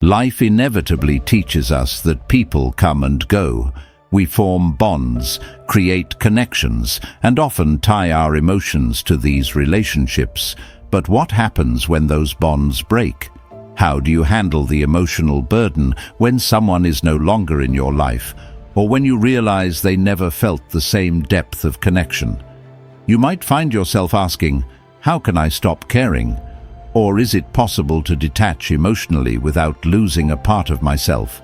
Life inevitably teaches us that people come and go. We form bonds, create connections, and often tie our emotions to these relationships. But what happens when those bonds break? How do you handle the emotional burden when someone is no longer in your life, or when you realize they never felt the same depth of connection? You might find yourself asking, how can I stop caring? Or is it possible to detach emotionally without losing a part of myself?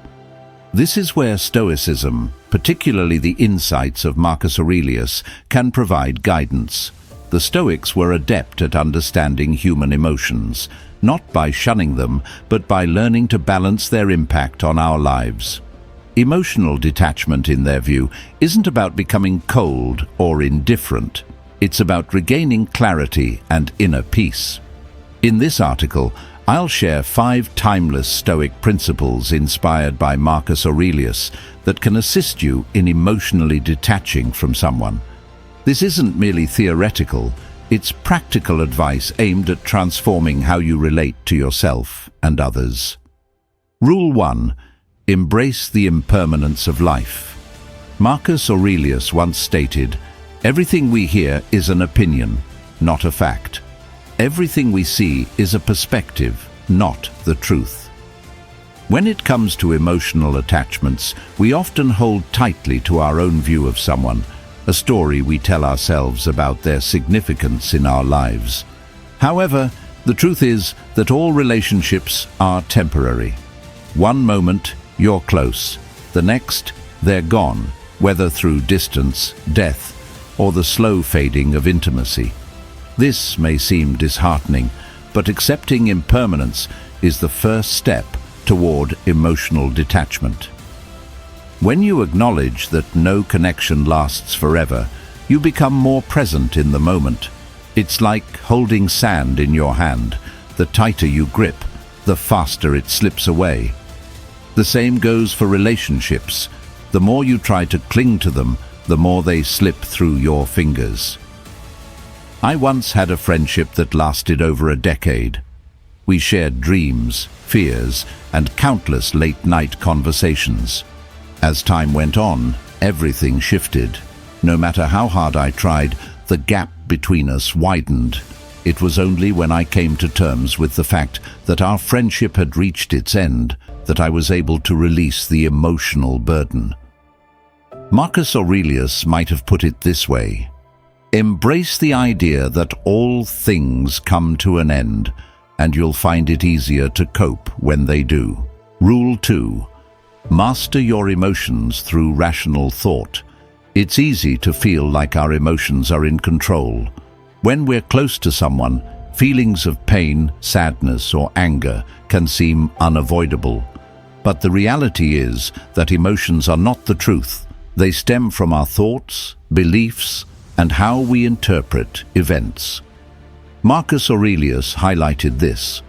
This is where Stoicism, particularly the insights of Marcus Aurelius, can provide guidance. The Stoics were adept at understanding human emotions, not by shunning them, but by learning to balance their impact on our lives. Emotional detachment, in their view, isn't about becoming cold or indifferent. It's about regaining clarity and inner peace. In this article, I'll share 5 timeless Stoic principles inspired by Marcus Aurelius that can assist you in emotionally detaching from someone. This isn't merely theoretical, it's practical advice aimed at transforming how you relate to yourself and others. Rule 1. Embrace the impermanence of life. Marcus Aurelius once stated, "Everything we hear is an opinion, not a fact. Everything we see is a perspective, not the truth." When it comes to emotional attachments, we often hold tightly to our own view of someone, a story we tell ourselves about their significance in our lives. However, the truth is that all relationships are temporary. One moment, you're close. The next, they're gone, whether through distance, death, or the slow fading of intimacy. This may seem disheartening, but accepting impermanence is the first step toward emotional detachment. When you acknowledge that no connection lasts forever, you become more present in the moment. It's like holding sand in your hand. The tighter you grip, the faster it slips away. The same goes for relationships. The more you try to cling to them, the more they slip through your fingers. I once had a friendship that lasted over a decade. We shared dreams, fears, and countless late-night conversations. As time went on, everything shifted. No matter how hard I tried, the gap between us widened. It was only when I came to terms with the fact that our friendship had reached its end that I was able to release the emotional burden. Marcus Aurelius might have put it this way: embrace the idea that all things come to an end, and you'll find it easier to cope when they do. Rule 2. Master your emotions through rational thought. It's easy to feel like our emotions are in control. When we're close to someone, feelings of pain, sadness, or anger can seem unavoidable. But the reality is that emotions are not the truth. They stem from our thoughts, beliefs, and how we interpret events. Marcus Aurelius highlighted this: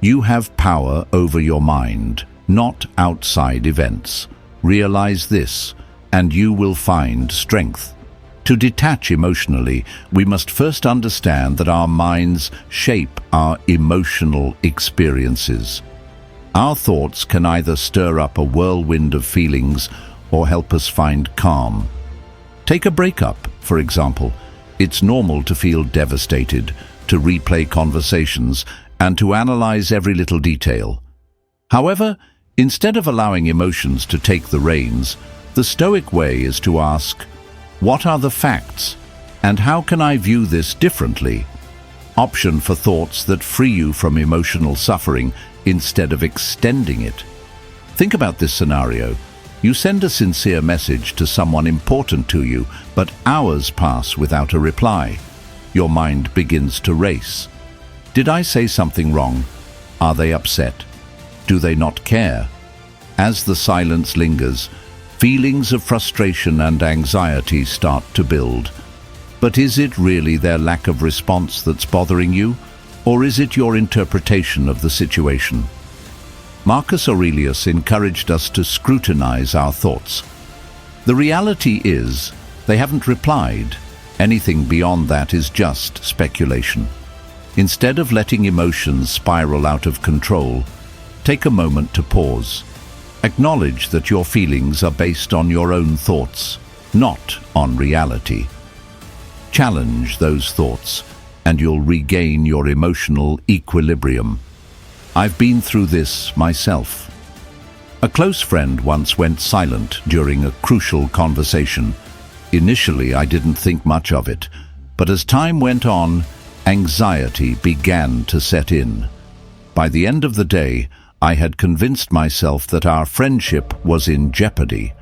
you have power over your mind, not outside events. Realize this, and you will find strength. To detach emotionally, we must first understand that our minds shape our emotional experiences. Our thoughts can either stir up a whirlwind of feelings or help us find calm. Take a breakup, for example. It's normal to feel devastated, to replay conversations, and to analyze every little detail. However, instead of allowing emotions to take the reins, the Stoic way is to ask, what are the facts, and how can I view this differently? Option for thoughts that free you from emotional suffering instead of extending it. Think about this scenario. You send a sincere message to someone important to you, but hours pass without a reply. Your mind begins to race. Did I say something wrong? Are they upset? Do they not care? As the silence lingers, feelings of frustration and anxiety start to build. But is it really their lack of response that's bothering you, or is it your interpretation of the situation? Marcus Aurelius encouraged us to scrutinize our thoughts. The reality is, they haven't replied. Anything beyond that is just speculation. Instead of letting emotions spiral out of control, Take a moment to pause. Acknowledge that your feelings are based on your own thoughts, not on reality. Challenge those thoughts, and you'll regain your emotional equilibrium. I've been through this myself. A close friend once went silent during a crucial conversation. Initially, I didn't think much of it, but as time went on, anxiety began to set in. By the end of the day, I had convinced myself that our friendship was in jeopardy.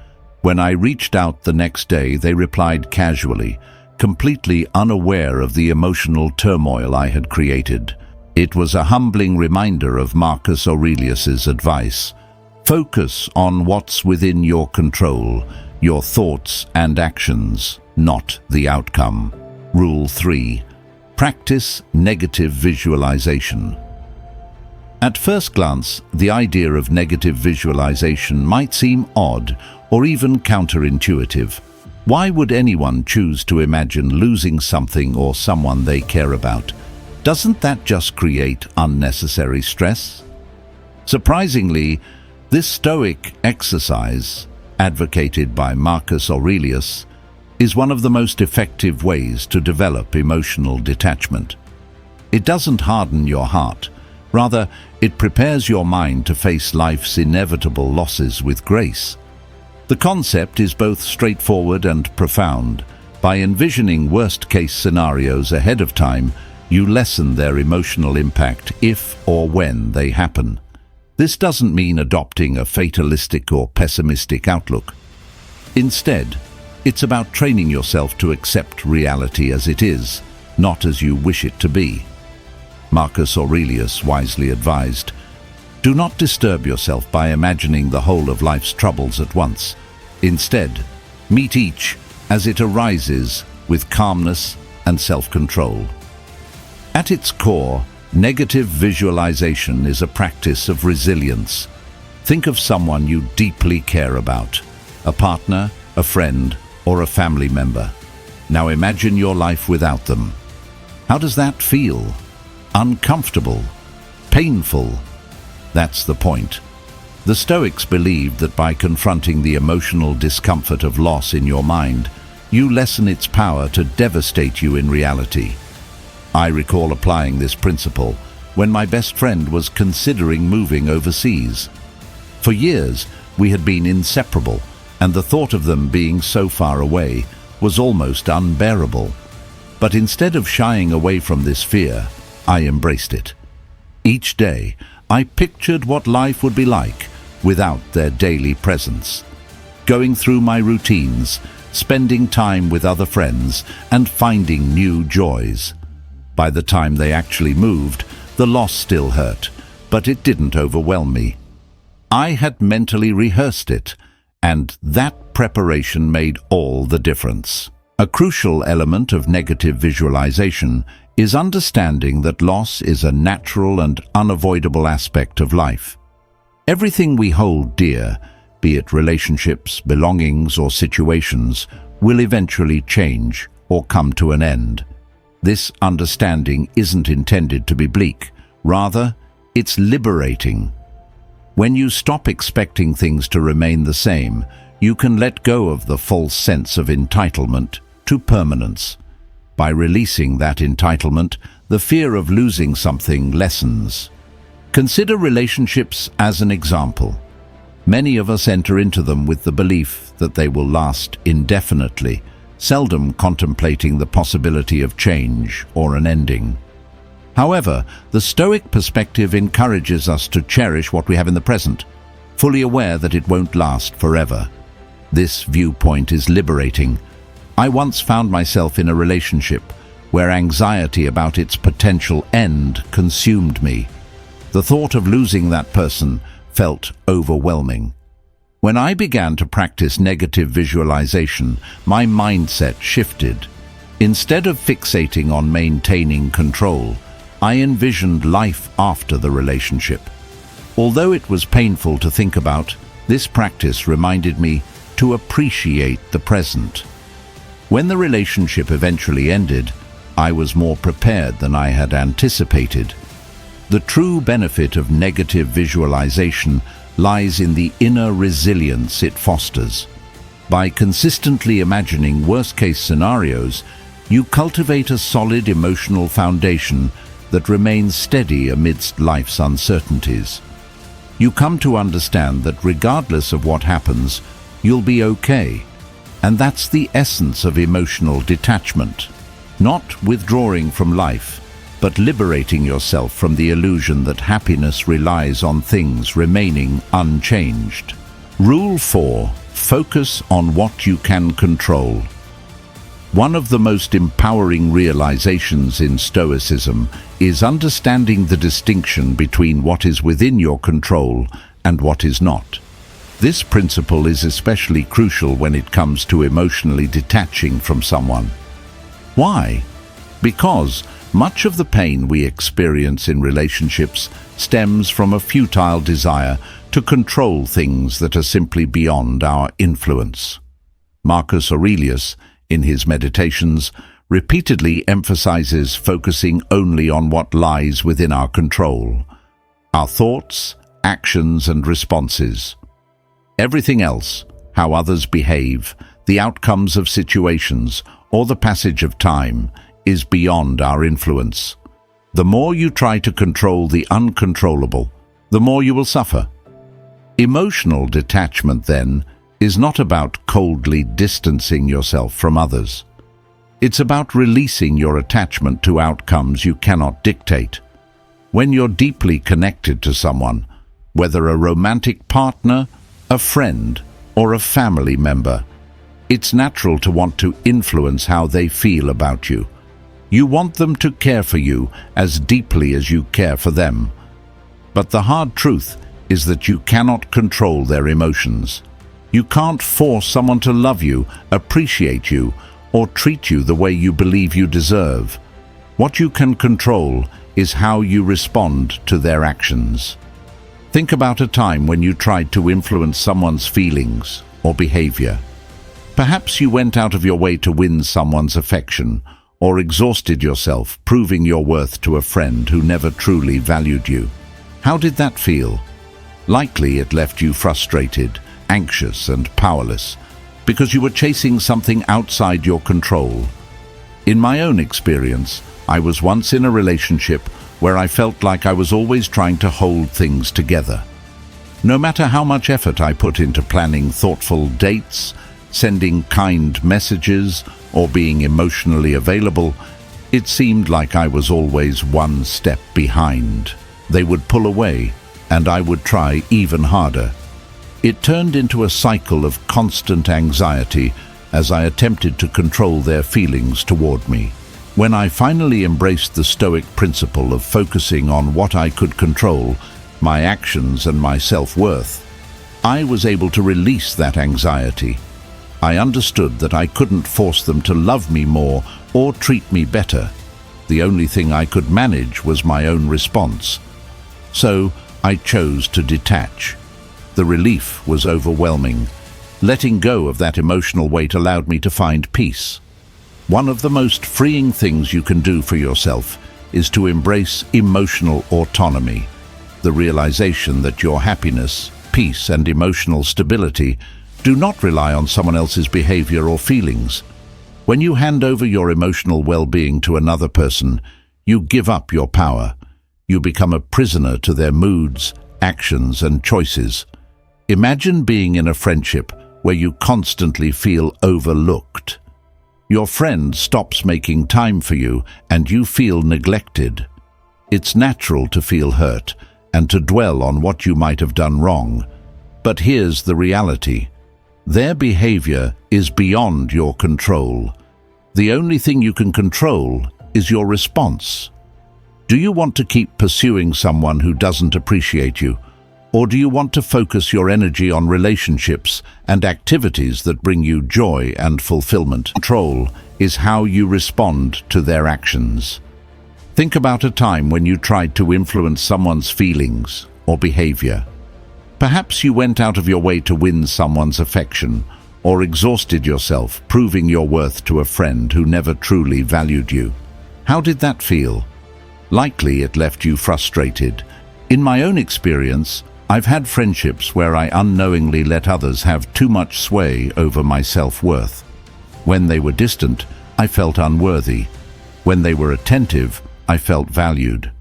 When I reached out the next day, they replied casually, completely unaware of the emotional turmoil I had created. It was a humbling reminder of Marcus Aurelius's advice. Focus on what's within your control, your thoughts and actions, not the outcome. Rule 3. Practice negative visualization. At first glance, the idea of negative visualization might seem odd or even counterintuitive. Why would anyone choose to imagine losing something or someone they care about? Doesn't that just create unnecessary stress? Surprisingly, this Stoic exercise, advocated by Marcus Aurelius, is one of the most effective ways to develop emotional detachment. It doesn't harden your heart. Rather, it prepares your mind to face life's inevitable losses with grace. The concept is both straightforward and profound. By envisioning worst-case scenarios ahead of time, you lessen their emotional impact if or when they happen. This doesn't mean adopting a fatalistic or pessimistic outlook. Instead, it's about training yourself to accept reality as it is, not as you wish it to be. Marcus Aurelius wisely advised, "Do not disturb yourself by imagining the whole of life's troubles at once. Instead, meet each as it arises with calmness and self-control." At its core, negative visualization is a practice of resilience. Think of someone you deeply care about, a partner, a friend, or a family member. Now imagine your life without them. How does that feel? Uncomfortable? Painful? That's the point. The Stoics believed that by confronting the emotional discomfort of loss in your mind, you lessen its power to devastate you in reality. I recall applying this principle when my best friend was considering moving overseas. For years, we had been inseparable, and the thought of them being so far away was almost unbearable. But instead of shying away from this fear, I embraced it. Each day, I pictured what life would be like without their daily presence. Going through my routines, spending time with other friends, and finding new joys. By the time they actually moved, the loss still hurt, but it didn't overwhelm me. I had mentally rehearsed it, and that preparation made all the difference. A crucial element of negative visualization is understanding that loss is a natural and unavoidable aspect of life. Everything we hold dear, be it relationships, belongings, or situations, will eventually change or come to an end. This understanding isn't intended to be bleak. Rather, it's liberating. When you stop expecting things to remain the same, you can let go of the false sense of entitlement to permanence. By releasing that entitlement, the fear of losing something lessens. Consider relationships as an example. Many of us enter into them with the belief that they will last indefinitely, seldom contemplating the possibility of change or an ending. However, the Stoic perspective encourages us to cherish what we have in the present, fully aware that it won't last forever. This viewpoint is liberating. I once found myself in a relationship where anxiety about its potential end consumed me. The thought of losing that person felt overwhelming. When I began to practice negative visualization, my mindset shifted. Instead of fixating on maintaining control, I envisioned life after the relationship. Although it was painful to think about, this practice reminded me to appreciate the present. When the relationship eventually ended, I was more prepared than I had anticipated. The true benefit of negative visualization lies in the inner resilience it fosters. By consistently imagining worst-case scenarios, you cultivate a solid emotional foundation that remains steady amidst life's uncertainties. You come to understand that regardless of what happens, you'll be okay. And that's the essence of emotional detachment. Not withdrawing from life, but liberating yourself from the illusion that happiness relies on things remaining unchanged. Rule 4. Focus on what you can control. One of the most empowering realizations in Stoicism is understanding the distinction between what is within your control and what is not. This principle is especially crucial when it comes to emotionally detaching from someone. Why? Because much of the pain we experience in relationships stems from a futile desire to control things that are simply beyond our influence. Marcus Aurelius, in his Meditations, repeatedly emphasizes focusing only on what lies within our control: our thoughts, actions, and responses. Everything else, how others behave, the outcomes of situations, or the passage of time, is beyond our influence. The more you try to control the uncontrollable, the more you will suffer. Emotional detachment, then, is not about coldly distancing yourself from others. It's about releasing your attachment to outcomes you cannot dictate. When you're deeply connected to someone, whether a romantic partner, a friend, or a family member, it's natural to want to influence how they feel about you. You want them to care for you as deeply as you care for them. But the hard truth is that you cannot control their emotions. You can't force someone to love you, appreciate you, or treat you the way you believe you deserve. What you can control is how you respond to their actions. Think about a time when you tried to influence someone's feelings or behavior. Perhaps you went out of your way to win someone's affection, or exhausted yourself proving your worth to a friend who never truly valued you. How did that feel? Likely it left you frustrated, anxious, and powerless, because you were chasing something outside your control. In my own experience, I was once in a relationship where I felt like I was always trying to hold things together. No matter how much effort I put into planning thoughtful dates, sending kind messages, or being emotionally available, it seemed like I was always one step behind. They would pull away, and I would try even harder. It turned into a cycle of constant anxiety as I attempted to control their feelings toward me. When I finally embraced the Stoic principle of focusing on what I could control, my actions and my self-worth, I was able to release that anxiety. I understood that I couldn't force them to love me more or treat me better. The only thing I could manage was my own response. So I chose to detach. The relief was overwhelming. Letting go of that emotional weight allowed me to find peace. One of the most freeing things you can do for yourself is to embrace emotional autonomy, the realization that your happiness, peace, and emotional stability do not rely on someone else's behavior or feelings. When you hand over your emotional well-being to another person, you give up your power. You become a prisoner to their moods, actions, and choices. Imagine being in a friendship where you constantly feel overlooked. Your friend stops making time for you and you feel neglected. It's natural to feel hurt and to dwell on what you might have done wrong. But here's the reality. Their behavior is beyond your control. The only thing you can control is your response. Do you want to keep pursuing someone who doesn't appreciate you? Or do you want to focus your energy on relationships and activities that bring you joy and fulfillment? Control is how you respond to their actions. Think about a time when you tried to influence someone's feelings or behavior. Perhaps you went out of your way to win someone's affection, or exhausted yourself proving your worth to a friend who never truly valued you. How did that feel? Likely it left you frustrated. In my own experience, I've had friendships where I unknowingly let others have too much sway over my self-worth. When they were distant, I felt unworthy. When they were attentive, I felt valued.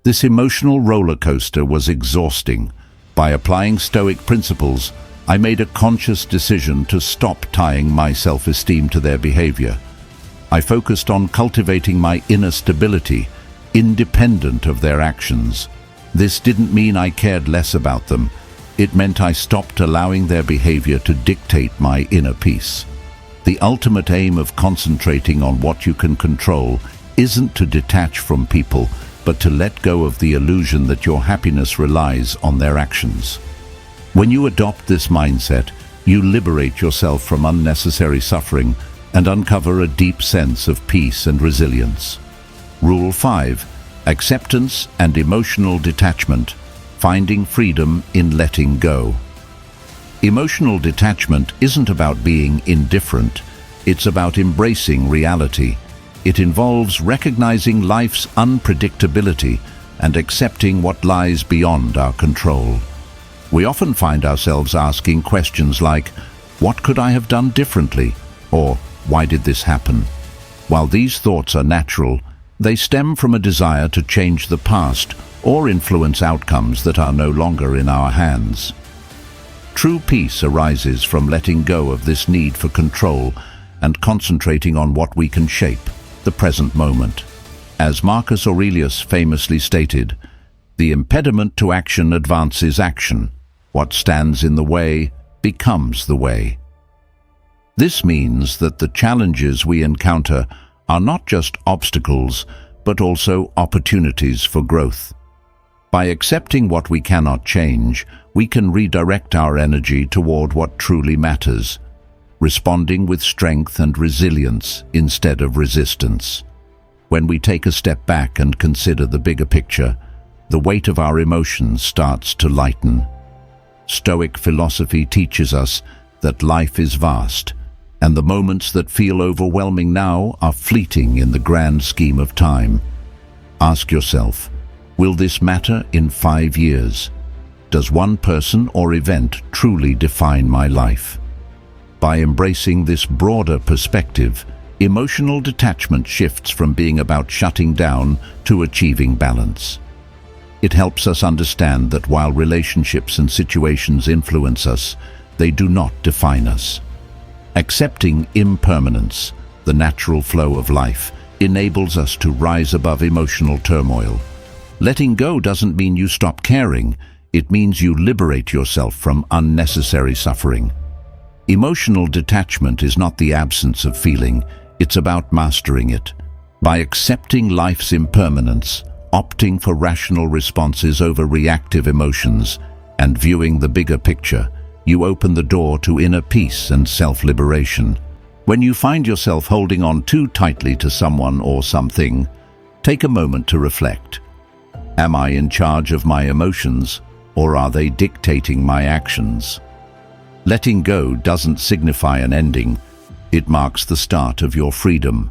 This emotional roller coaster was exhausting. By applying Stoic principles, I made a conscious decision to stop tying my self-esteem to their behavior. I focused on cultivating my inner stability, independent of their actions. This didn't mean I cared less about them. It meant I stopped allowing their behavior to dictate my inner peace. The ultimate aim of concentrating on what you can control isn't to detach from people, but to let go of the illusion that your happiness relies on their actions. When you adopt this mindset, you liberate yourself from unnecessary suffering and uncover a deep sense of peace and resilience. Rule 5. Acceptance and emotional detachment, finding freedom in letting go. Emotional detachment isn't about being indifferent, it's about embracing reality. It involves recognizing life's unpredictability and accepting what lies beyond our control. We often find ourselves asking questions like, "What could I have done differently?" or "Why did this happen?" While these thoughts are natural, they stem from a desire to change the past or influence outcomes that are no longer in our hands. True peace arises from letting go of this need for control and concentrating on what we can shape, the present moment. As Marcus Aurelius famously stated, "The impediment to action advances action. What stands in the way becomes the way." This means that the challenges we encounter are not just obstacles, but also opportunities for growth. By accepting what we cannot change, we can redirect our energy toward what truly matters, responding with strength and resilience instead of resistance. When we take a step back and consider the bigger picture, the weight of our emotions starts to lighten. Stoic philosophy teaches us that life is vast, and the moments that feel overwhelming now are fleeting in the grand scheme of time. Ask yourself, will this matter in 5 years? Does one person or event truly define my life? By embracing this broader perspective, emotional detachment shifts from being about shutting down to achieving balance. It helps us understand that while relationships and situations influence us, they do not define us. Accepting impermanence, the natural flow of life, enables us to rise above emotional turmoil. Letting go doesn't mean you stop caring, it means you liberate yourself from unnecessary suffering. Emotional detachment is not the absence of feeling, it's about mastering it. By accepting life's impermanence, opting for rational responses over reactive emotions, and viewing the bigger picture, you open the door to inner peace and self-liberation. When you find yourself holding on too tightly to someone or something, take a moment to reflect. Am I in charge of my emotions, or are they dictating my actions? Letting go doesn't signify an ending, it marks the start of your freedom.